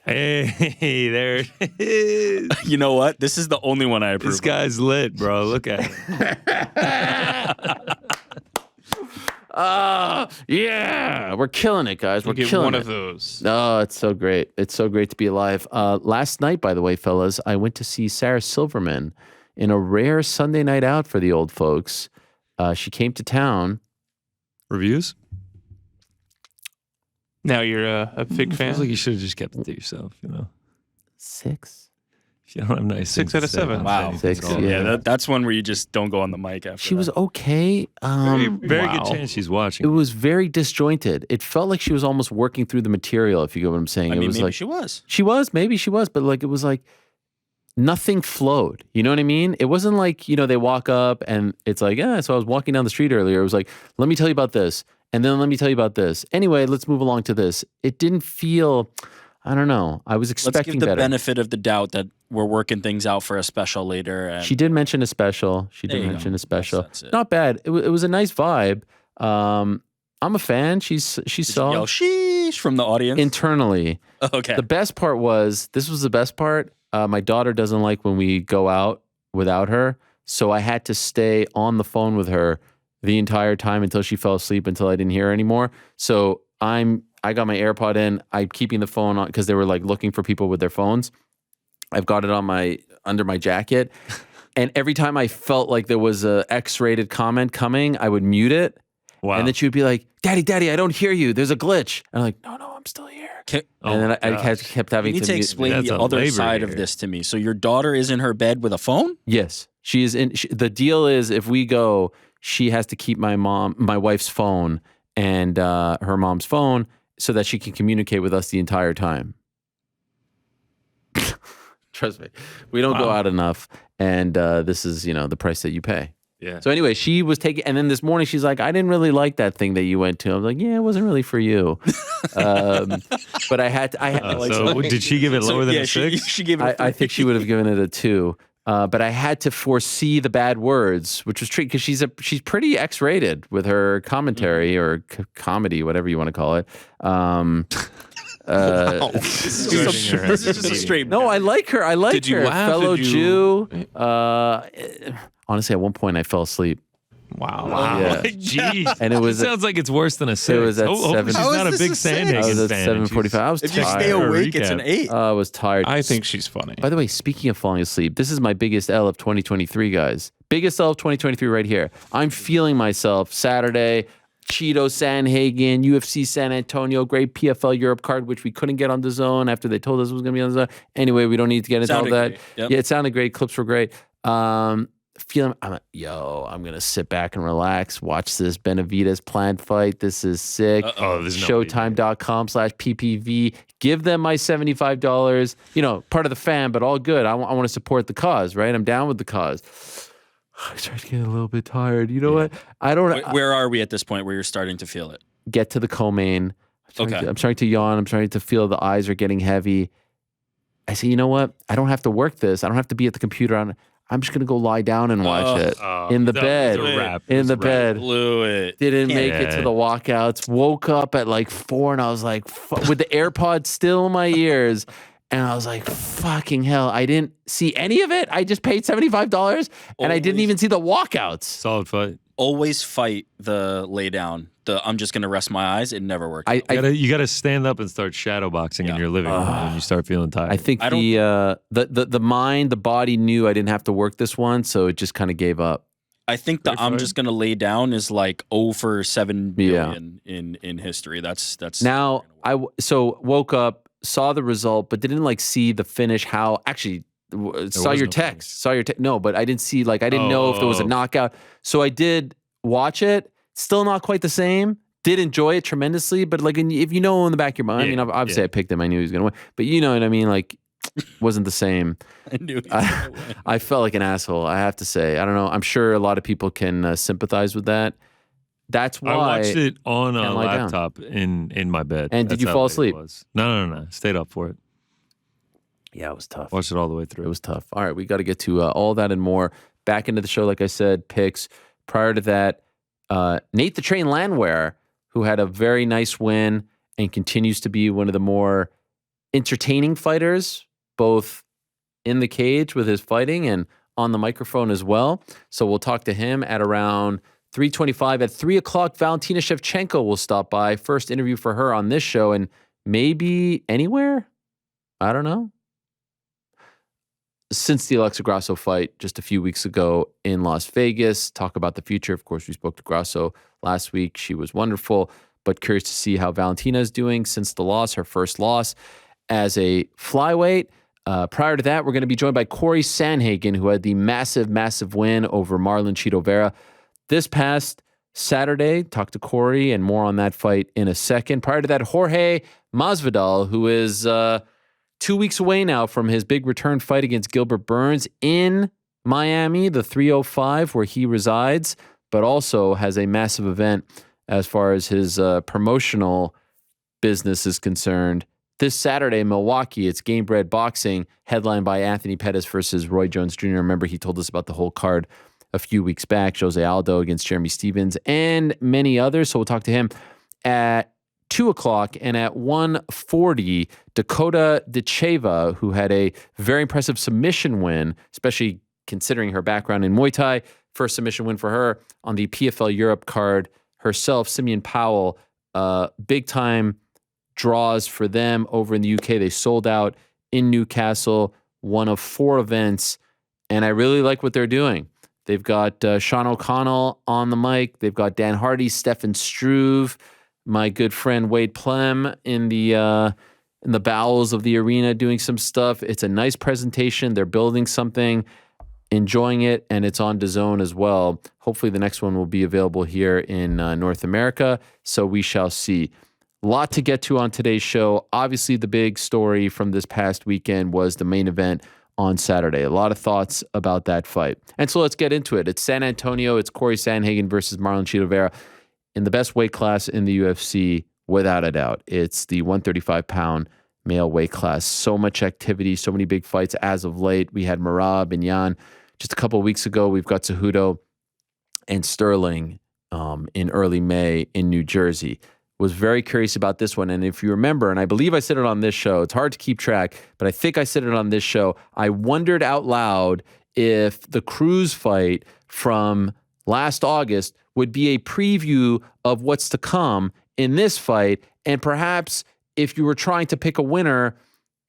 Hey, there it is. You know what? This is the only one I approve. This guy's lit, bro. Look at him. Yeah, we're killing it, guys. We're Get killing one it. of those. Oh, it's so great. It's so great to be alive. Last night, by the way, fellas, I went to see Sarah Silverman in a rare Sunday night out for the old folks. She came to town. Reviews? Now you're a big fan. Feels like you should have just kept it to yourself, 6. If you don't have nice 6 things out to of say 7. about Wow. things, 6, it's all- yeah. That's one where you just don't go on the mic after She was that. okay. Very good Wow. chance she's It watching. was very disjointed. It felt like she was almost working through the material, if you get what I'm saying. I It mean, was maybe like she was. maybe she was, but like it was like nothing flowed. You know what I mean? It wasn't like, they walk up and it's like, so I was walking down the street earlier. It was like, let me tell you about this. And then let me tell you about this. Anyway, let's move along to this. It didn't feel, I don't know. I was Let's expecting give the better. benefit of the doubt that we're working things out for a special later. And She did mention a special. She There did you mention go. a special. That's it. Not bad. It was a nice vibe. I'm a fan. She Did you saw yell sheesh from the audience. internally. Okay. The best part was, this was the best part. My daughter doesn't like when we go out without her. So I had to stay on the phone with her the entire time until she fell asleep, until I didn't hear her anymore. So I got my AirPod in. I'm keeping the phone on because they were like looking for people with their phones. I've got it on under my jacket. And every time I felt like there was a X-rated comment coming, I would mute it. Wow. And then she would be like, Daddy, I don't hear you. There's a glitch. And I'm like, no, I'm still here. And then I kept having You need to mute- explain That's the a other labor side of here. this to me. So your daughter is in her bed with a phone? Yes, she is in. The deal is, if we go, she has to keep my wife's phone and her mom's phone so that she can communicate with us the entire time. Trust me, we don't go out enough, and this is the price that you pay. Yeah. So anyway, she was taking, and then this morning she's like, I didn't really like that thing that you went to. I was like, yeah, it wasn't really for you. But I had to. So did she give it lower than yeah, a 6? She gave it. I think she would have given it a 2. But I had to foresee the bad words, which was tricky because she's pretty X-rated with her commentary or comedy, whatever you want to call it. This is just a straight. No, I like her. I like Did you her. laugh? Fellow Did you- Jew. Honestly, at one point I fell asleep. Wow. Yeah. Jeez. And it was- sounds like it's worse than a 6. It was at Hopefully 7. she's How is not a this big a 6? Sandhagen I was at fan. 7:45. I was If you tired. stay awake, it's an Recap. 8. I was tired. I think she's funny. By the way, speaking of falling asleep, this is my biggest L of 2023, guys. Biggest L of 2023 right here. I'm feeling myself Saturday. Cheeto Sanhagen, UFC San Antonio, great PFL Europe card, which we couldn't get on the zone after they told us it was going to be on the zone. Anyway, we don't need to get into Sounded all that. great. Yep. Yeah, it sounded great. Clips were great. I'm going to sit back and relax, watch this Benavidez Plant fight. This is sick. Oh, there's no Showtime.com/PPV. Give them my $75. Part of the fan, but all good. I want to support the cause, right? I'm down with the cause. I started getting a little bit tired. You know what? I don't Where are we at this point where you're starting to feel it? get to the co-main. Okay. I'm starting to yawn. I'm starting to feel the eyes are getting heavy. I say, you know what? I don't have to work this. I don't have to be at the computer. I'm just going to go lie down and watch it in the bed. In the bed. Blew it. Didn't make it to Yeah. the walkouts. Woke up at like 4 and I was like, with the AirPods still in my ears. And I was like, fucking hell. I didn't see any of it. I just paid $75 and I didn't Always. even see the walkouts. Solid fight. Always fight the lay down. I'm just going to rest my eyes. It never worked. You gotta stand up and start shadow boxing in your living room when you start feeling tired. I think I the mind, the body knew I didn't have to work this one. So it just kind of gave up. I think the I'm just going to lay down is like 0 for 7 billion in history. That's Now, woke up, saw the result, but didn't like see the finish. How actually saw was your no text, no, but I didn't see I didn't know if there was a knockout. So I did watch it. Still not quite the same. Did enjoy it tremendously, but if in the back of your mind, I mean, obviously I picked him. I knew he was going to win, but you know what I mean? Like, wasn't the same. I knew he was gonna win. I felt like an asshole. I have to say. I don't know. I'm sure a lot of people can sympathize with that. That's why I watched it on a can't lie down. laptop in my bed. And did That's you how fall late it asleep? was. No. Stayed up for it. Yeah, it was tough. Watched it all the way through. It was tough. All right, we got to get to all that and more. Back into the show, like I said, picks. Prior to that, Nate the Train Landwehr, who had a very nice win and continues to be one of the more entertaining fighters, both in the cage with his fighting and on the microphone as well. So we'll talk to him at around 3:25. At 3 o'clock, Valentina Shevchenko will stop by. First interview for her on this show and maybe anywhere. I don't know. Since the Alexa Grasso fight just a few weeks ago in Las Vegas, talk about the future. Of course, we spoke to Grasso last week. She was wonderful, but curious to see how Valentina is doing since the loss, her first loss as a flyweight. Prior to that, we're going to be joined by Corey Sandhagen, who had the massive win over Marlon Chito Vera this past Saturday. Talk to Corey and more on that fight in a second. Prior to that, Jorge Masvidal, who is 2 weeks away now from his big return fight against Gilbert Burns in Miami, the 305 where he resides, but also has a massive event as far as his promotional business is concerned. This Saturday in Milwaukee, it's Game Bread Boxing, headlined by Anthony Pettis versus Roy Jones Jr. Remember, he told us about the whole card a few weeks back. Jose Aldo against Jeremy Stevens and many others. So we'll talk to him at 2 o'clock, and at 1:40, Dakota Decheva, who had a very impressive submission win, especially considering her background in Muay Thai. First submission win for her on the PFL Europe card. Herself, Simeon Powell, big time draws for them over in the UK. They sold out in Newcastle, one of 4 events, and I really like what they're doing. They've got Sean O'Connell on the mic. They've got Dan Hardy, Stefan Struve, my good friend Wade Plem in the bowels of the arena doing some stuff. It's a nice presentation. They're building something, enjoying it, and it's on DAZN as well. Hopefully the next one will be available here in North America, so we shall see. A lot to get to on today's show. Obviously, the big story from this past weekend was the main event on Saturday. A lot of thoughts about that fight. And so let's get into it. It's San Antonio. It's Corey Sandhagen versus Marlon Chito Vera in the best weight class in the UFC, without a doubt. It's the 135-pound male weight class. So much activity, so many big fights as of late. We had Merab and Yan just a couple of weeks ago. We've got Cejudo and Sterling in early May in New Jersey. Was very curious about this one. And if you remember, and I believe I said it on this show, it's hard to keep track, but I think I said it on this show. I wondered out loud if the Cruz fight from last August would be a preview of what's to come in this fight. And perhaps if you were trying to pick a winner,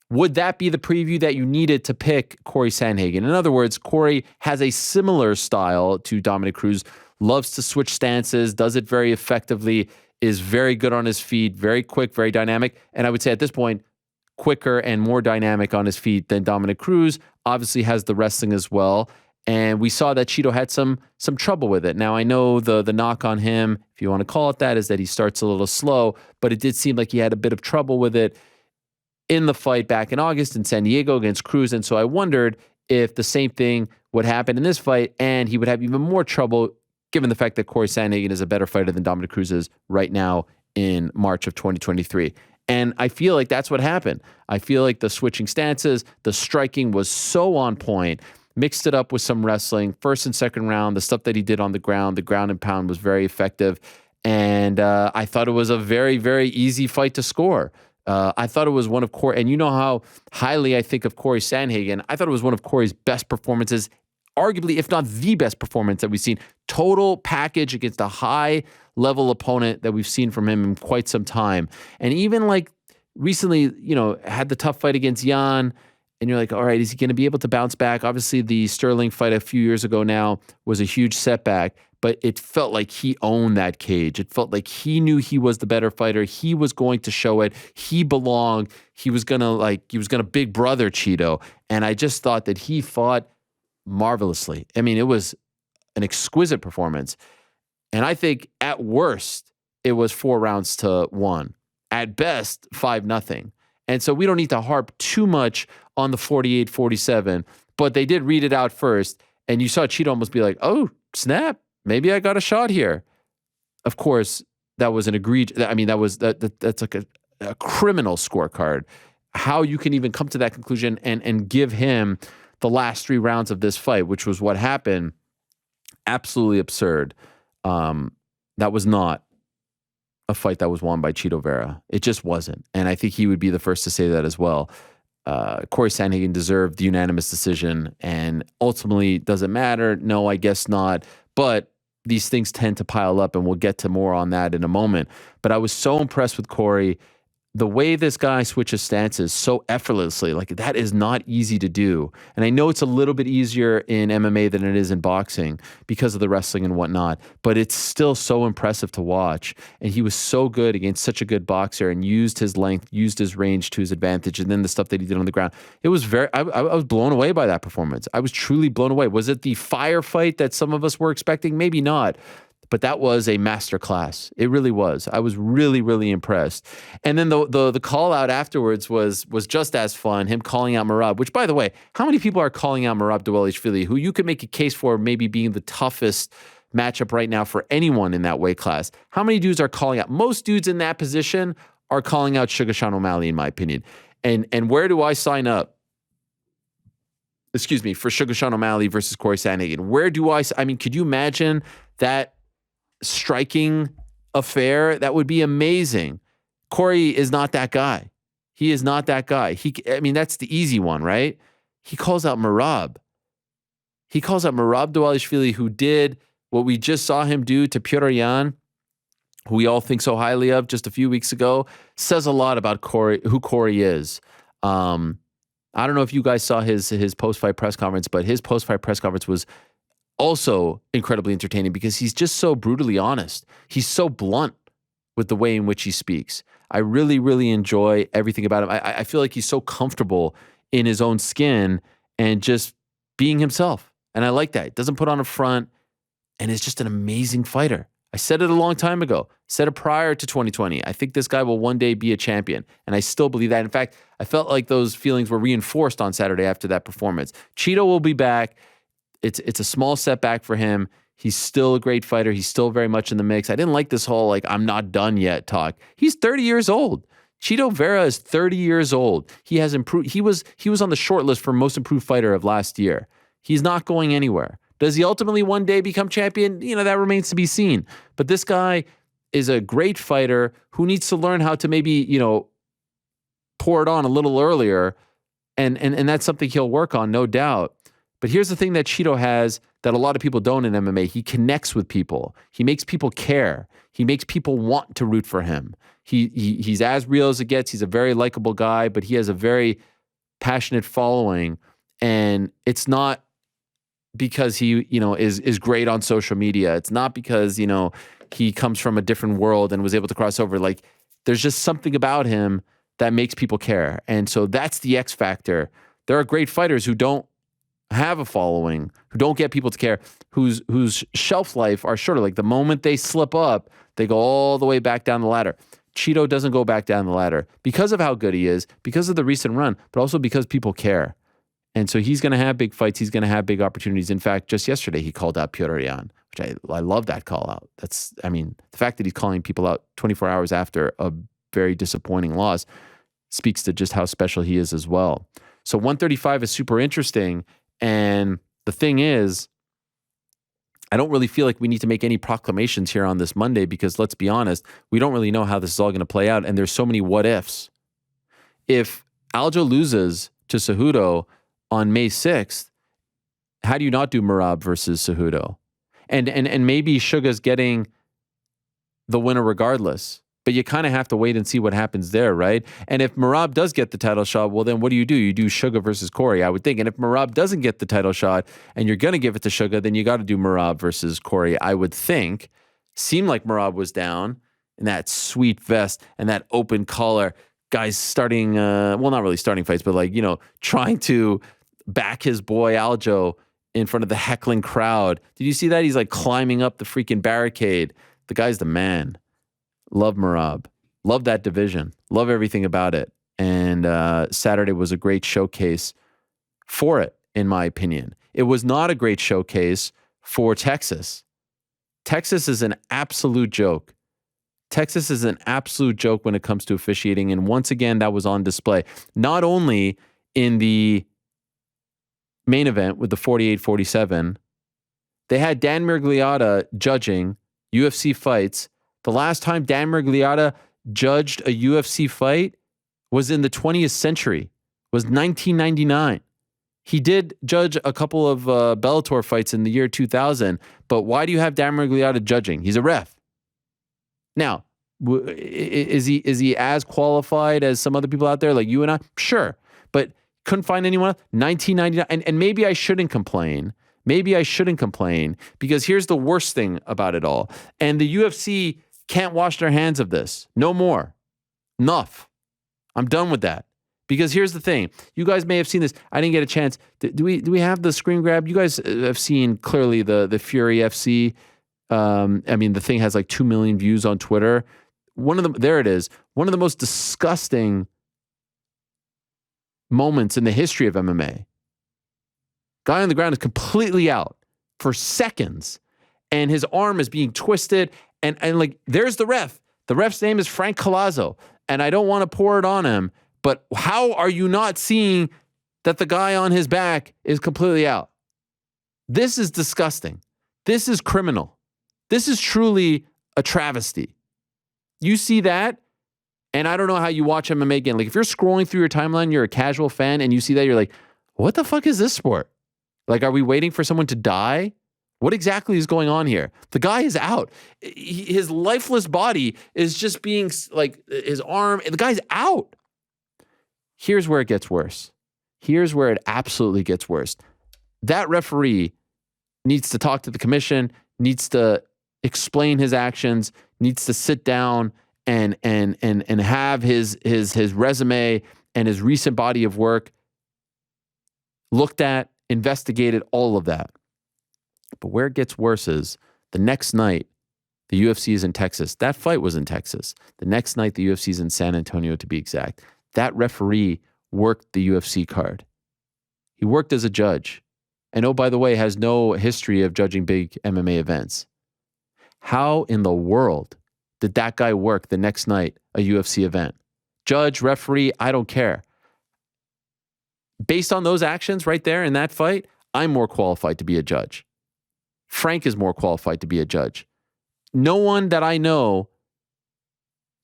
would that be the preview that you needed to pick Corey Sandhagen? In other words, Corey has a similar style to Dominick Cruz, loves to switch stances, does it very effectively, is very good on his feet, very quick, very dynamic. And I would say at this point, quicker and more dynamic on his feet than Dominick Cruz. Obviously has the wrestling as well. And we saw that Chito had some trouble with it. Now, I know the knock on him, if you want to call it that, is that he starts a little slow, but it did seem like he had a bit of trouble with it in the fight back in August in San Diego against Cruz. And so I wondered if the same thing would happen in this fight and he would have even more trouble given the fact that Corey Sandhagen is a better fighter than Dominick Cruz is right now in March of 2023. And I feel like that's what happened. I feel like the switching stances, the striking was so on point, mixed it up with some wrestling, first and second round, the stuff that he did on the ground and pound was very effective. And I thought it was a very, very easy fight to score. I thought it was one of Corey, and you know how highly I think of Corey Sandhagen. I thought it was one of Corey's best performances, arguably, if not the best performance that we've seen. Total package against a high-level opponent that we've seen from him in quite some time. And even like recently, had the tough fight against Yan, and you're like, all right, is he going to be able to bounce back? Obviously, the Sterling fight a few years ago now was a huge setback, but it felt like he owned that cage. It felt like he knew he was the better fighter. He was going to show it. He belonged. He was going to big brother Chito. And I just thought that he fought marvelously. I mean, it was an exquisite performance. And I think at worst, it was 4-1. At best, 5-0. And so we don't need to harp too much on the 48-47, but they did read it out first. And you saw Chito almost be like, oh, snap, maybe I got a shot here. Of course, that was an egregious, that's like a criminal scorecard. How you can even come to that conclusion and give him the last 3 rounds of this fight, which was what happened, absolutely absurd. That was not a fight that was won by Chito Vera. It just wasn't. And I think he would be the first to say that as well. Corey Sandhagen deserved the unanimous decision, and ultimately, does it matter? No, I guess not. But these things tend to pile up, and we'll get to more on that in a moment. But I was so impressed with Corey. The way this guy switches stances so effortlessly, like that is not easy to do. And I know it's a little bit easier in MMA than it is in boxing because of the wrestling and whatnot, but it's still so impressive to watch. And he was so good against such a good boxer and used his length, used his range to his advantage. And then the stuff that he did on the ground, it was I was blown away by that performance. I was truly blown away. Was it the firefight that some of us were expecting? Maybe not. But that was a masterclass. It really was. I was really, really impressed. And then the call out afterwards was just as fun. Him calling out Merab, which, by the way, how many people are calling out Merab Dvalishvili, who you could make a case for maybe being the toughest matchup right now for anyone in that weight class? How many dudes are calling out? Most dudes in that position are calling out Sugar Sean O'Malley, in my opinion. And where do I sign up? Excuse me, for Sugar Sean O'Malley versus Corey Sandhagen. Where do I mean, could you imagine that striking affair? That would be amazing. Corey is not that guy. He is not that guy. I mean, that's the easy one, right? He calls out Merab. He calls out Merab Dvalishvili, who did what we just saw him do to Petr Yan, who we all think so highly of just a few weeks ago. Says a lot about Corey, who Corey is. I don't know if you guys saw his post-fight press conference, but his post-fight press conference was also incredibly entertaining because he's just so brutally honest. He's so blunt with the way in which he speaks. I really, really enjoy everything about him. I feel like he's so comfortable in his own skin and just being himself. And I like that. He doesn't put on a front and is just an amazing fighter. I said it a long time ago. I said it prior to 2020. I think this guy will one day be a champion. And I still believe that. In fact, I felt like those feelings were reinforced on Saturday after that performance. Chito will be back. It's a small setback for him. He's still a great fighter. He's still very much in the mix. I didn't like this whole, like, I'm not done yet talk. He's 30 years old. Chito Vera is 30 years old. He has improved. He was on the short list for most improved fighter of last year. He's not going anywhere. Does he ultimately one day become champion? You know, that remains to be seen. But this guy is a great fighter who needs to learn how to maybe, you know, pour it on a little earlier. And that's something he'll work on, no doubt. But here's the thing that Chito has that a lot of people don't in MMA. He connects with people. He makes people care. He makes people want to root for him. He's as real as it gets. He's a very likable guy, but he has a very passionate following. And it's not because he, you know, is great on social media. It's not because, you know, he comes from a different world and was able to cross over. Like, there's just something about him that makes people care. And so that's the X factor. There are great fighters who don't have a following, who don't get people to care, whose shelf life are shorter. Like, the moment they slip up, they go all the way back down the ladder. Chito doesn't go back down the ladder because of how good he is, because of the recent run, but also because people care. And so he's going to have big fights. He's going to have big opportunities. In fact, just yesterday, he called out Petr Yan, which I love that call out. I mean, the fact that he's calling people out 24 hours after a very disappointing loss speaks to just how special he is as well. So 135 is super interesting. And the thing is, I don't really feel like we need to make any proclamations here on this Monday because, let's be honest, we don't really know how this is all going to play out. And there's so many what ifs. If Aljo loses to Cejudo on May 6th, how do you not do Merab versus Cejudo? And maybe Suga's getting the winner regardless. But you kind of have to wait and see what happens there, right? And if Merab does get the title shot, well, then what do? You do Sugar versus Corey, I would think. And if Merab doesn't get the title shot and you're going to give it to Sugar, then you got to do Merab versus Corey, I would think. Seemed like Merab was down in that sweet vest and that open collar. Guys starting, well, not really starting fights, but like, you know, trying to back his boy Aljo in front of the heckling crowd. Did you see that? He's like climbing up the freaking barricade. The guy's the man. Love Merab. Love that division. Love everything about it. And Saturday was a great showcase for it, in my opinion. It was not a great showcase for Texas. Texas is an absolute joke. Texas is an absolute joke when it comes to officiating. And once again, that was on display. Not only in the main event with the 48-47, they had Dan Miragliotta judging UFC fights The last time Dan Miragliotta judged a UFC fight was in the 20th century, was 1999. He did judge a couple of Bellator fights in the year 2000, but why do you have Dan Miragliotta judging? He's a ref. Now, is he as qualified as some other people out there like you and I? Sure, but couldn't find anyone else. 1999, and maybe I shouldn't complain. Maybe I shouldn't complain because here's the worst thing about it all. And the UFC can't wash their hands of this. No more. Enough. I'm done with that. Because here's the thing. You guys may have seen this. I didn't get a chance. Do we have the screen grab? You guys have seen clearly the Fury FC. I mean, the thing has like 2 million views on Twitter. There it is. One of the most disgusting moments in the history of MMA. Guy on the ground is completely out for seconds, and his arm is being twisted. And like, there's the ref. The ref's name is Frank Collazo, and I don't want to pour it on him, but how are you not seeing that the guy on his back is completely out? This is disgusting. This is criminal. This is truly a travesty. You see that, and I don't know how you watch MMA again. Like, if you're scrolling through your timeline, you're a casual fan, and you see that, you're like, what the fuck is this sport? Like, are we waiting for someone to die? What exactly is going on here? The guy is out. His lifeless body is just being, like, his arm, the guy's out. Here's where it gets worse. Here's where it absolutely gets worse. That referee needs to talk to the commission, needs to explain his actions, needs to sit down and have his resume and his recent body of work looked at, investigated, all of that. But where it gets worse is the next night, the UFC is in Texas. That fight was in Texas. The next night, the UFC is in San Antonio, to be exact. That referee worked the UFC card. He worked as a judge. And oh, by the way, has no history of judging big MMA events. How in the world did that guy work the next night, a UFC event? Judge, referee, I don't care. Based on those actions right there in that fight, I'm more qualified to be a judge. Frank is more qualified to be a judge. No one that I know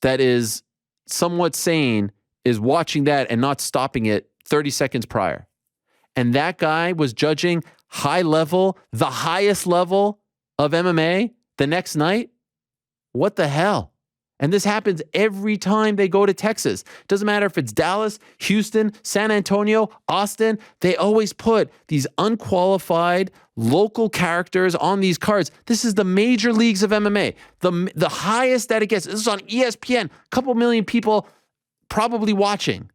that is somewhat sane is watching that and not stopping it 30 seconds prior. And that guy was judging high level, the highest level of MMA the next night. What the hell? And this happens every time they go to Texas. Doesn't matter if it's Dallas, Houston, San Antonio, Austin. They always put these unqualified local characters on these cards. This is the major leagues of MMA. The highest that it gets. This is on ESPN. A couple million people probably watching.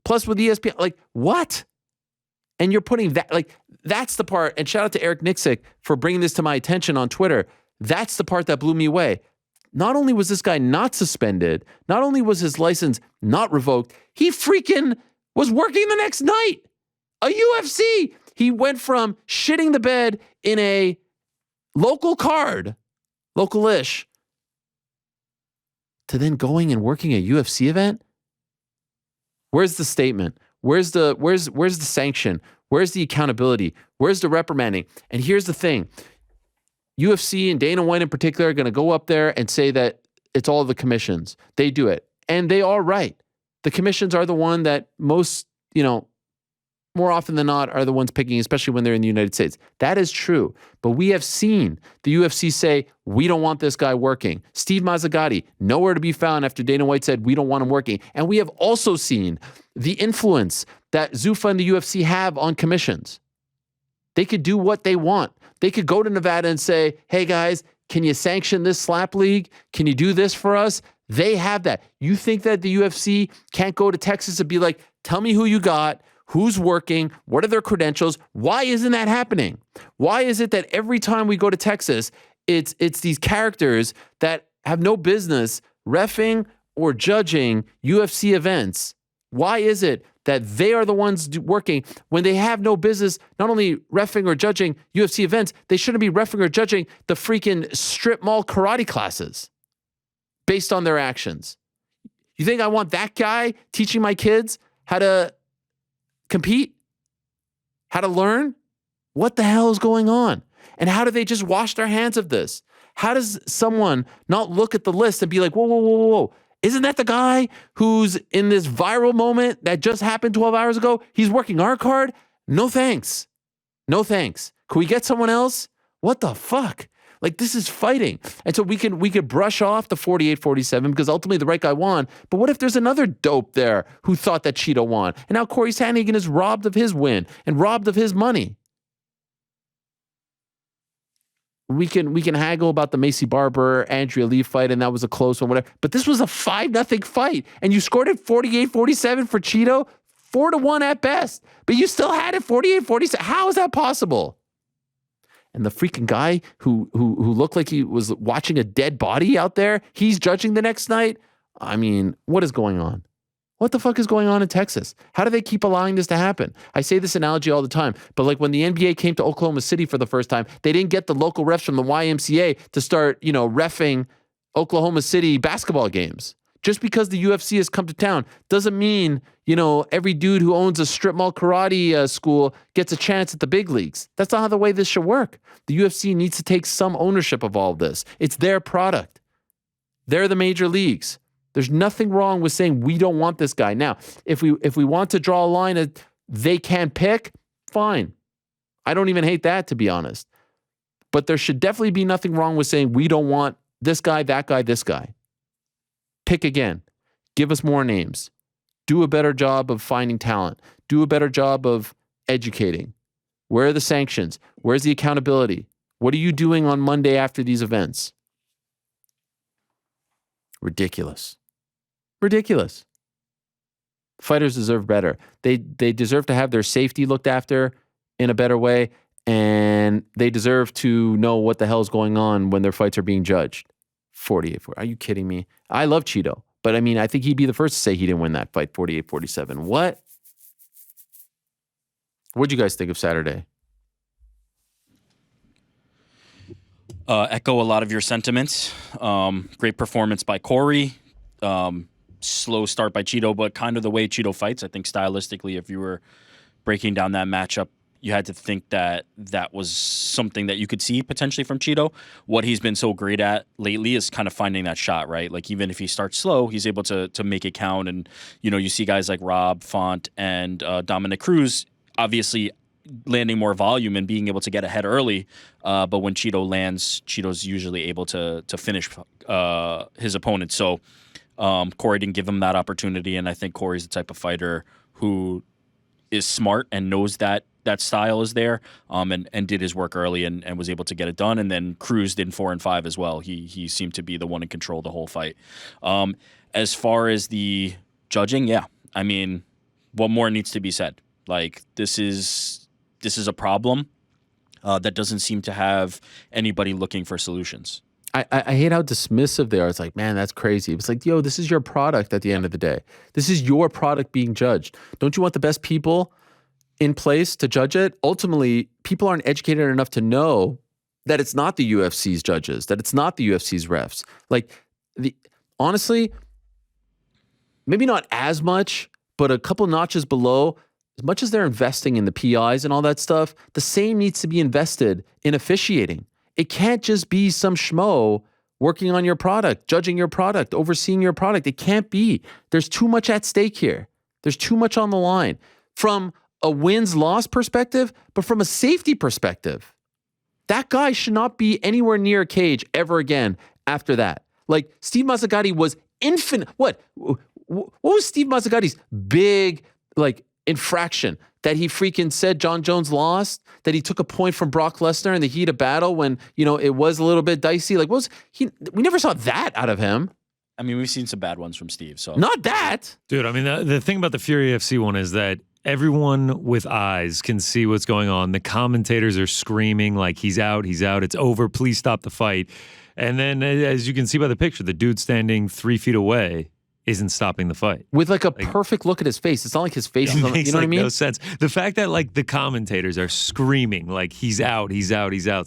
Plus with ESPN, like, what? And you're putting that, like, that's the part. And shout out to Eric Nixick for bringing this to my attention on Twitter. That's the part that blew me away. Not only was this guy not suspended, not only was his license not revoked, he freaking was working the next night. A UFC. He went from shitting the bed in a local card, local-ish, to then going and working a UFC event. Where's the statement? Where's the sanction? Where's the accountability? Where's the reprimanding? And here's the thing. UFC and Dana White in particular are going to go up there and say that it's all the commissions. They do it. And they are right. The commissions are the one that most, more often than not are the ones picking, especially when they're in the United States. That is true. But we have seen the UFC say, we don't want this guy working. Steve Mazzagatti, nowhere to be found after Dana White said, we don't want him working. And we have also seen the influence that Zuffa and the UFC have on commissions. They could do what they want. They could go to Nevada and say, hey guys, can you sanction this slap league? Can you do this for us? They have that. You think that the UFC can't go to Texas and be like, tell me who you got, who's working, what are their credentials? Why isn't that happening? Why is it that every time we go to Texas, it's these characters that have no business reffing or judging UFC events? Why is it that they are the ones working when they have no business not only reffing or judging UFC events, they shouldn't be reffing or judging the freaking strip mall karate classes based on their actions? You think I want that guy teaching my kids how to compete? How to learn? What the hell is going on? And how do they just wash their hands of this? How does someone not look at the list and be like, whoa, whoa, whoa, whoa, whoa. Isn't that the guy who's in this viral moment that just happened 12 hours ago? He's working our card? No thanks. No thanks. Can we get someone else? What the fuck? Like, this is fighting. And so we could brush off the 48-47 because ultimately the right guy won. But what if there's another dope there who thought that Cheeto won? And now Corey Sandhagen is robbed of his win and robbed of his money. We can haggle about the Macy Barber, Andrea Lee fight, and that was a close one, whatever. But this was a 5-0 fight. And you scored it 48-47 for Cheeto, 4-1 at best. But you still had it 48-47. How is that possible? And the freaking guy who looked like he was watching a dead body out there, he's judging the next night. I mean, what is going on? What the fuck is going on in Texas? How do they keep allowing this to happen? I say this analogy all the time, but like when the NBA came to Oklahoma City for the first time, they didn't get the local refs from the YMCA to start, reffing Oklahoma City basketball games. Just because the UFC has come to town doesn't mean, every dude who owns a strip mall karate school gets a chance at the big leagues. That's not how the way this should work. The UFC needs to take some ownership of all of this. It's their product. They're the major leagues. There's nothing wrong with saying we don't want this guy. Now, if we want to draw a line that they can pick, fine. I don't even hate that, to be honest. But there should definitely be nothing wrong with saying we don't want this guy, that guy, this guy. Pick again. Give us more names. Do a better job of finding talent. Do a better job of educating. Where are the sanctions? Where's the accountability? What are you doing on Monday after these events? Ridiculous. Ridiculous. Fighters deserve better. They deserve to have their safety looked after in a better way, and they deserve to know what the hell is going on when their fights are being judged. 48-4. Are you kidding me? I love Cheeto, but I mean, I think he'd be the first to say he didn't win that fight 48-47. What? What'd you guys think of Saturday? Echo a lot of your sentiments. Great performance by Corey. Slow start by Cheeto, but kind of the way Cheeto fights. I think stylistically, if you were breaking down that matchup, you had to think that that was something that you could see potentially from Cheeto. What he's been so great at lately is kind of finding that shot, right? Like even if he starts slow, he's able to make it count. And, you see guys like Rob Font and Dominic Cruz, obviously landing more volume and being able to get ahead early. But when Cheeto lands, Cheeto's usually able to finish his opponent. So Corey didn't give him that opportunity. And I think Corey's the type of fighter who is smart and knows that style is there, and did his work early and was able to get it done. And then Cruz did 4 and 5 as well. He seemed to be the one in control the whole fight. As far as the judging, yeah, I mean, what more needs to be said? Like this is a problem that doesn't seem to have anybody looking for solutions. I hate how dismissive they are. It's like, man, that's crazy. It's like, yo, this is your product at the end of the day. This is your product being judged. Don't you want the best people in place to judge it? Ultimately, people aren't educated enough to know that it's not the UFC's judges, that it's not the UFC's refs. Like, honestly, maybe not as much, but a couple notches below, as much as they're investing in the PIs and all that stuff, the same needs to be invested in officiating. It can't just be some schmo working on your product, judging your product, overseeing your product. It can't be. There's too much at stake here. There's too much on the line. From a wins-loss perspective, but from a safety perspective. That guy should not be anywhere near a cage ever again after that. Like, Steve Mazzagatti was infinite. What was Steve Mazzagati's big, infraction? That he freaking said John Jones lost? That he took a point from Brock Lesnar in the heat of battle when, it was a little bit dicey? We never saw that out of him. I mean, we've seen some bad ones from Steve. So not that. Dude, I mean, the thing about the Fury FC one is that everyone with eyes can see what's going on. The commentators are screaming like, he's out, it's over, please stop the fight. And then, as you can see by the picture, the dude standing 3 feet away isn't stopping the fight. With a perfect look at his face. It's not like his face is on, makes, you know what I mean? No sense. The fact that the commentators are screaming like, he's out,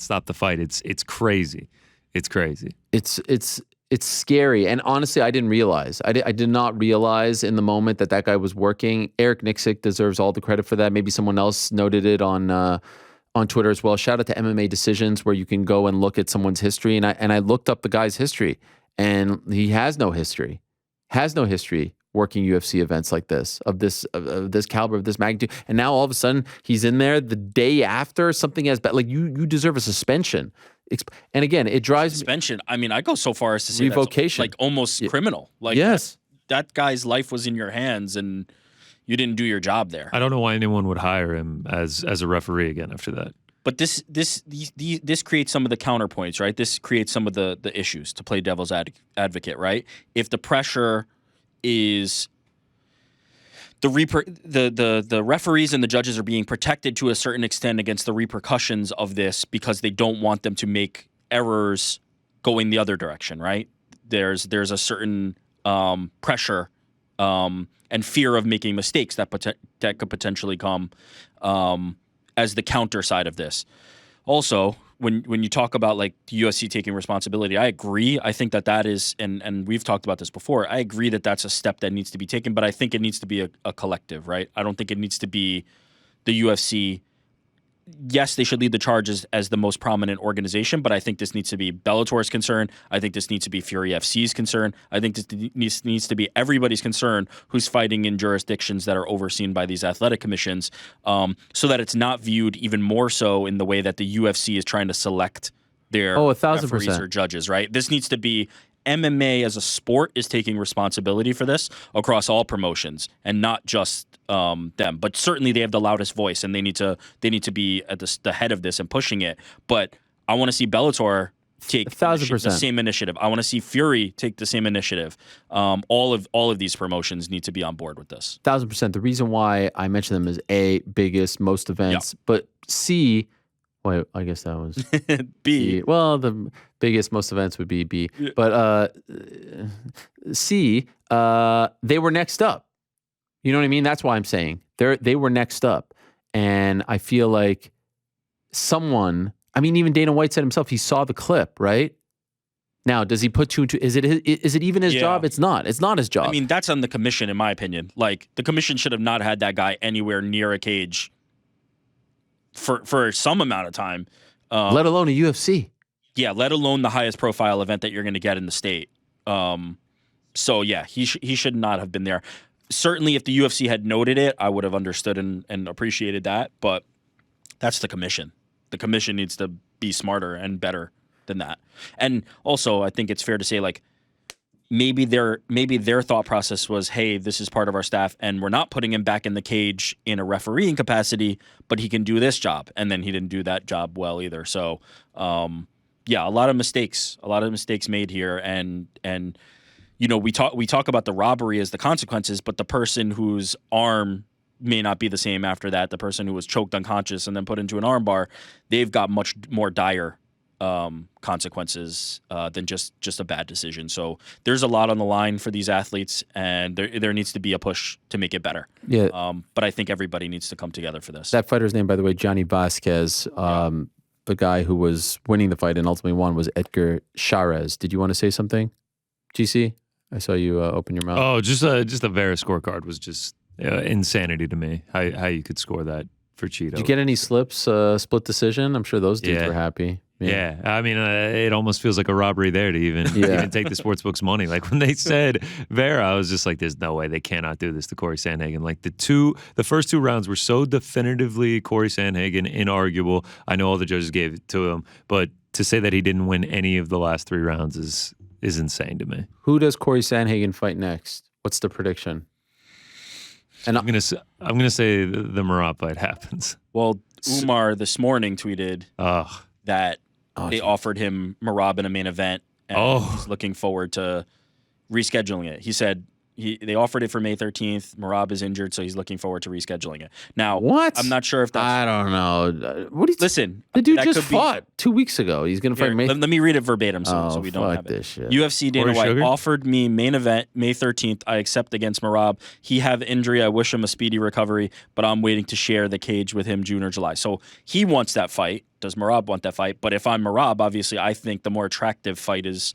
stop the fight. It's crazy. It's crazy. It's scary. And honestly, I didn't realize. I did not realize in the moment that guy was working. Eric Nixick deserves all the credit for that. Maybe someone else noted it on on Twitter as well. Shout out to MMA Decisions, where you can go and look at someone's history. And I looked up the guy's history, and he has no history. Working UFC events like this, of this caliber, of this magnitude. And now all of a sudden he's in there the day after something as bad. Like you deserve a suspension. And again, it drives me. Suspension. I mean, I go so far as to say Revocation. that's like almost criminal. Like Yes. that guy's life was in your hands and you didn't do your job there. I don't know why anyone would hire him as a referee again after that. But this creates some of the counterpoints, right? This creates some of the issues, to play devil's advocate, right? If the pressure is the referees and the judges are being protected to a certain extent against the repercussions of this because they don't want them to make errors going the other direction, right? There's a certain pressure and fear of making mistakes that could potentially come as the counter side of this. Also, when you talk about like the UFC taking responsibility, I agree. I think that is, and we've talked about this before, I agree that that's a step that needs to be taken, but I think it needs to be a collective, right? I don't think it needs to be the UFC. Yes, they should lead the charges as the most prominent organization, but I think this needs to be Bellator's concern. I think this needs to be Fury FC's concern. I think this needs to be everybody's concern who's fighting in jurisdictions that are overseen by these athletic commissions, so that it's not viewed even more so in the way that the UFC is trying to select their 1,000%. referees or judges, right? This needs to be MMA as a sport is taking responsibility for this across all promotions and not just them. But certainly they have the loudest voice and they need to be at the head of this and pushing it. But I want to see Bellator take 1,000%. the same initiative. I want to see Fury take the same initiative. All of these promotions need to be on board with this. 1,000%. The reason why I mention them is A, biggest, most events, but C, wait, I guess that was B. Well, the biggest, most events would be B. But C, they were next up. You know what I mean? That's why I'm saying they were next up. And I feel like even Dana White said himself, he saw the clip, right? Now, does he put two and two? Is it even his job? It's not. It's not his job. I mean, that's on the commission, in my opinion. Like, the commission should have not had that guy anywhere near a cage for some amount of time. Let alone a UFC. Yeah, let alone the highest profile event that you're going to get in the state. So yeah, he should not have been there. Certainly, if the UFC had noted it, I would have understood and appreciated that. But that's the commission. The commission needs to be smarter and better than that. And also, I think it's fair to say, like, maybe their thought process was, hey, this is part of our staff, and we're not putting him back in the cage in a refereeing capacity, but he can do this job. And then he didn't do that job well either. So, yeah, a lot of mistakes made here, and you know, we talk about the robbery as the consequences, but the person whose arm may not be the same after that, the person who was choked unconscious and then put into an armbar, they've got much more dire consequences than just a bad decision. So there's a lot on the line for these athletes, and there needs to be a push to make it better. Yeah. But I think everybody needs to come together for this. That fighter's name, by the way, Johnny Vasquez. The guy who was winning the fight and ultimately won was Edgar Chairez. Did you want to say something, GC? I saw you open your mouth. Oh, just a Vera scorecard was just insanity to me. How you could score that for Cheeto. Did you get any slips, split decision? I'm sure those dudes were happy. Yeah, I mean, it almost feels like a robbery there to even take the sportsbook's money. Like when they said Vera, I was just like, "There's no way they cannot do this to Corey Sandhagen." Like the first two rounds were so definitively Corey Sandhagen, inarguable. I know all the judges gave it to him, but to say that he didn't win any of the last three rounds is insane to me. Who does Corey Sandhagen fight next? What's the prediction? And I'm gonna say the Merab fight happens. Well, Umar this morning tweeted that they offered him Merab in a main event, and he's looking forward to rescheduling it. He said they offered it for May 13th. Merab is injured, so he's looking forward to rescheduling it. Now, what? I'm not sure if that's... I don't know. What do you listen? The dude just fought 2 weeks ago. He's going to fight May. Let me read it verbatim so we don't have it. This shit. UFC Dana Corey White Sugar? offered me main event May 13th. I accept against Merab. He have injury. I wish him a speedy recovery, but I'm waiting to share the cage with him June or July. So he wants that fight. Does Merab want that fight? But if I'm Merab, obviously I think the more attractive fight is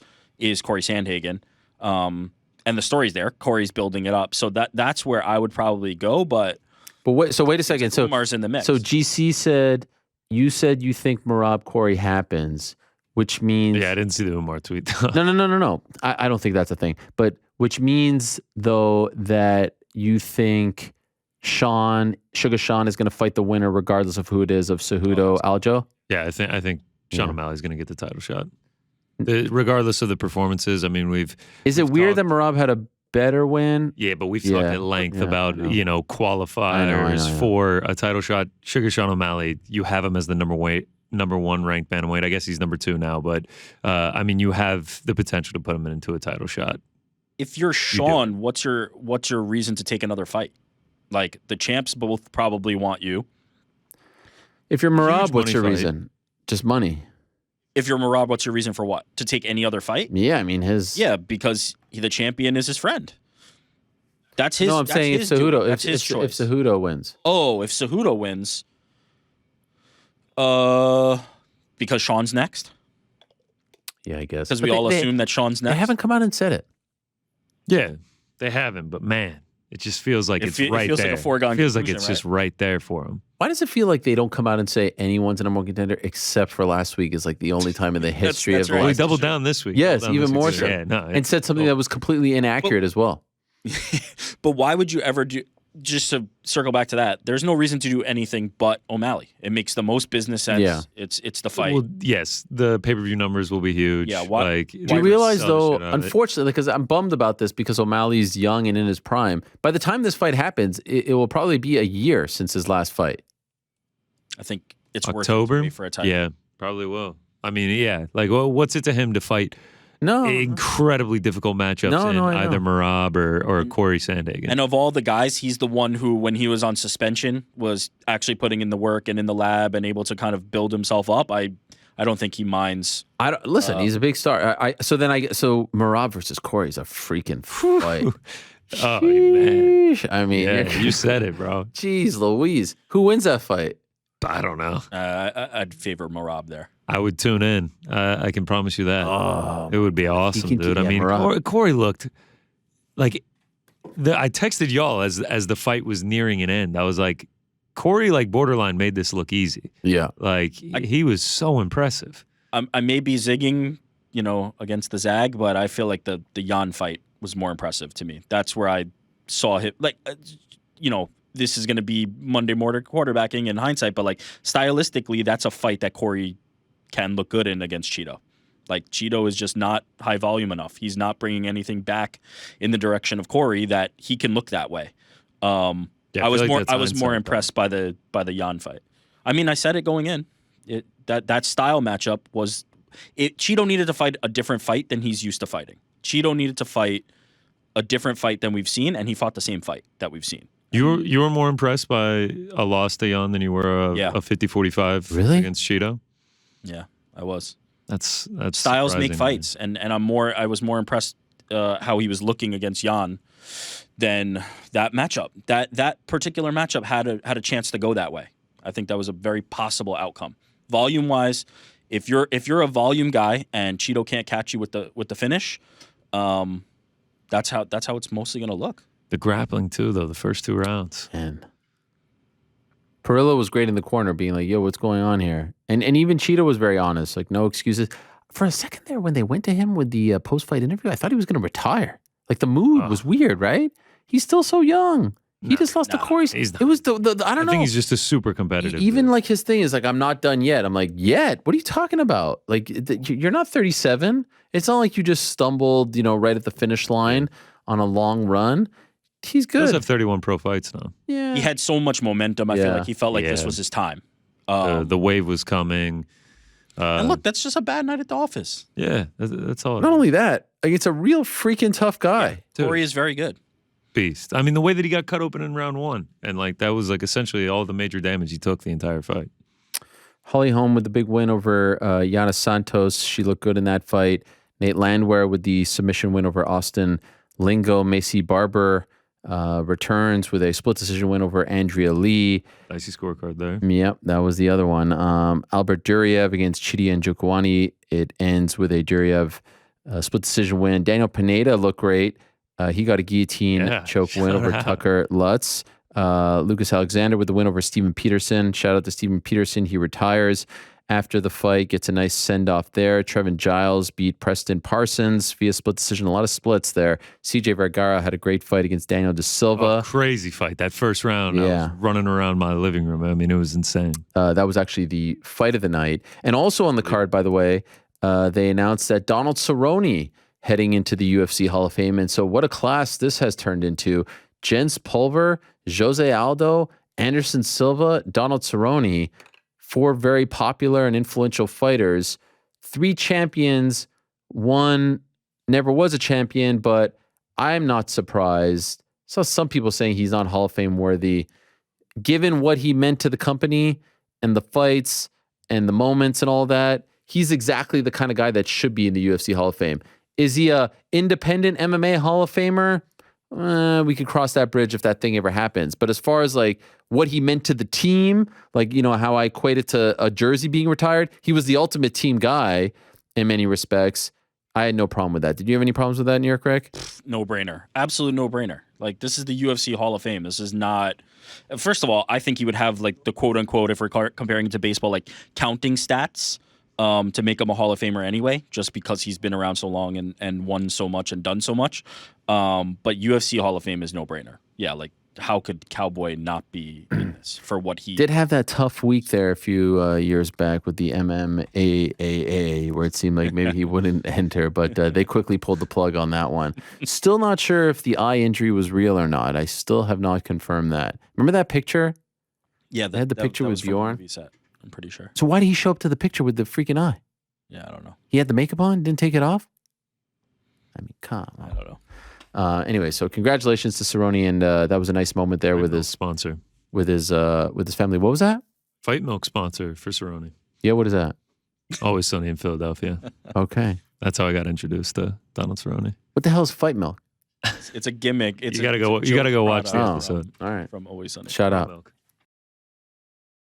Corey Sandhagen. And the story's there. Corey's building it up. So that's where I would probably go, but wait a second. So Umar's in the mix. So GC said you said you think Merab Corey happens, which means Yeah, I didn't see the Umar tweet. Though. no. I don't think that's a thing. But which means though that you think Sugar Sean is going to fight the winner regardless of who it is of Cejudo Aljo. Yeah, I think Sean Yeah. O'Malley's going to get the title shot, regardless of the performances. I mean, Is it we've weird talked- that Merab had a better win? Yeah, but we've Yeah, talked at length yeah, about I know. qualifiers I know. for a title shot. Sugar Sean O'Malley, you have him as the number one ranked bantamweight. I guess he's number 2 now, but I mean, you have the potential to put him into a title shot. If you're Sean, what's your reason to take another fight? Like the champs both probably want you. If you're Merab, Huge what's money your fight. reason? Just money. If you're Merab, what's your reason for what? To take any other fight? Yeah, I mean his. Yeah, because the champion is his friend. That's his. No, I'm that's saying if his doing. Cejudo, That's if his choice. Cejudo wins. Oh, if Cejudo wins, because Sean's next. Yeah, I guess. Because But we all they, assume that Sean's they next. haven't come out and said it. Yeah, they haven't, but man, it just feels like It it's fe- it right feels like there. a foregone It feels like conclusion, it's just right there for him. Why does it feel like they don't come out and say anyone's a number one contender except for last week is like the only time in the history that's of the right. Well, he last doubled down this week. Yes, Doubled down even this more week. so. Yeah, no, and said something that was completely inaccurate as well. But why would you ever do? Just to circle back to that, there's no reason to do anything but O'Malley. It makes the most business sense. Yeah. It's the fight. Well, yes, the pay-per-view numbers will be huge. Yeah, why- Like, Do you Why realize sell the though, shit out of it. unfortunately, because I'm bummed about this because O'Malley's young and in his prime. By the time this fight happens, it will probably be a year since his last fight. I think it's worth it October? to me for a title. Yeah, probably will. I mean, yeah. Like, what's it to him to fight No, incredibly difficult matchups No, in no, I either know. Merab or Corey Sandhagen? And of all the guys, he's the one who, when he was on suspension, was actually putting in the work and in the lab and able to kind of build himself up. I don't think he minds. I don't, listen. He's a big star. So Merab versus Corey is a freaking fight. Oh, man. Sheesh. I mean, Yeah, you said it, bro. Jeez Louise, who wins that fight? I don't know. I'd favor Merab there. I would tune in. I can promise you that. Oh, It would be awesome, can- dude. I yeah, mean, Merab. Corey looked like I texted y'all as the fight was nearing an end. I was like, Corey, like borderline, made this look easy. yeah. Like he was so impressive. I may be zigging, against the Zag, but I feel like the Jan fight was more impressive to me. That's where I saw him. Like, this is going to be Monday morning quarterbacking in hindsight, but like stylistically, that's a fight that Corey can look good in against Cheeto. Like Cheeto is just not high volume enough. He's not bringing anything back in the direction of Corey that he can look that way. Yeah, I was feel like more that's I was more hindsight, impressed by the Jan fight. I mean, I said it going in. That style matchup was Cheeto needed to fight a different fight than he's used to fighting. Cheeto needed to fight a different fight than we've seen, and he fought the same fight that we've seen. You were more impressed by a loss to Jan than you were Yeah. a 50-45 Really? against Cheeto? Yeah, I was. That's Styles make surprising, fights, and I was more impressed how he was looking against Jan than that matchup. That particular matchup had a chance to go that way. I think that was a very possible outcome. Volume wise, if you're a volume guy and Cheeto can't catch you with the finish, that's how it's mostly going to look. The grappling too, though. The first 2 rounds. And Perillo was great in the corner, being like, "Yo, what's going on here?" And even Cheeto was very honest, like no excuses. For a second there, when they went to him with the post-fight interview, I thought he was going to retire. Like the mood was weird, right? He's still so young. He just lost to Corey. he's not. It was the I don't I know. think he's just a super competitive. Even dude. like his thing is like, I'm not done yet. I'm like, yet? What are you talking about? Like, you're not 37. It's not like you just stumbled, right at the finish line on a long run. He's He does good. have 31 pro fights now. Yeah. He had so much momentum. I feel Yeah. like he felt like this Yeah. was his time. The wave was coming. And look, that's just a bad night at the office. Yeah, that's all. it Not is. only that, like it's a real freaking tough guy. Dude, Corey is very good. beast. I mean, the way that he got cut open in round 1, and like that was like essentially all the major damage he took the entire fight. Holly Holm with the big win over Yana Santos. She looked good in that fight. Nate Landwehr with the submission win over Austin Lingo. Macy Barber returns with a split decision win over Andrea Lee. Dicey scorecard there. Yep, that was the other one. Albert Duriev against Chidi and Njokuani. It ends with a Duriev split decision win. Daniel Pineda looked great. He got a guillotine Yeah, choke win shout over out. Tucker Lutz. Lucas Alexander with the win over Steven Peterson. Shout out to Steven Peterson. He retires after the fight, gets a nice send-off there. Trevin Giles beat Preston Parsons via split decision. A lot of splits there. CJ Vergara had a great fight against Daniel De Silva. Crazy fight. That first round, I was running around my living room. I mean, it was insane. That was actually the fight of the night. And also on the card, by the way, they announced that Donald Cerrone heading into the UFC Hall of Fame. And so what a class this has turned into. Jens Pulver, Jose Aldo, Anderson Silva, Donald Cerrone, 4 very popular and influential fighters, 3 champions, 1 never was a champion, but I'm not surprised. Saw some people saying he's not Hall of Fame worthy. Given what he meant to the company and the fights and the moments and all that, he's exactly the kind of guy that should be in the UFC Hall of Fame. Is he a independent MMA Hall of Famer? We could cross that bridge if that thing ever happens. But as far as like what he meant to the team, like, you know, how I equate it to a jersey being retired, he was the ultimate team guy in many respects. I had no problem with that. Did you have any problems with that, New York Rick? No brainer. Absolute no brainer. Like, this is the UFC Hall of Fame. This is not. First of all, I think he would have like the quote unquote, if we're comparing it to baseball, like counting stats to make him a Hall of Famer anyway, just because he's been around so long and won so much and done so much. But UFC Hall of Fame is no brainer. Yeah, like how could Cowboy not be in this for what he did have that tough week there a few years back with the MMAAA, where it seemed like maybe he wouldn't enter, but they quickly pulled the plug on that one. Still not sure if the eye injury was real or not. I still have not confirmed that. Remember that picture? Yeah, they had the picture with Bjorn. I'm pretty sure. So why did he show up to the picture with the freaking eye? Yeah, I don't know. He had the makeup on, didn't take it off? I mean, come on. I don't know. Anyway, so congratulations to Cerrone, and that was a nice moment there with his sponsor, with his family. What was that? Fight Milk sponsor for Cerrone. Yeah, what is that? Always Sunny in Philadelphia. Okay, that's how I got introduced to Donald Cerrone. What the hell is Fight Milk? It's a gimmick. You gotta go watch the episode. All right, from Always Sunny. Shout out.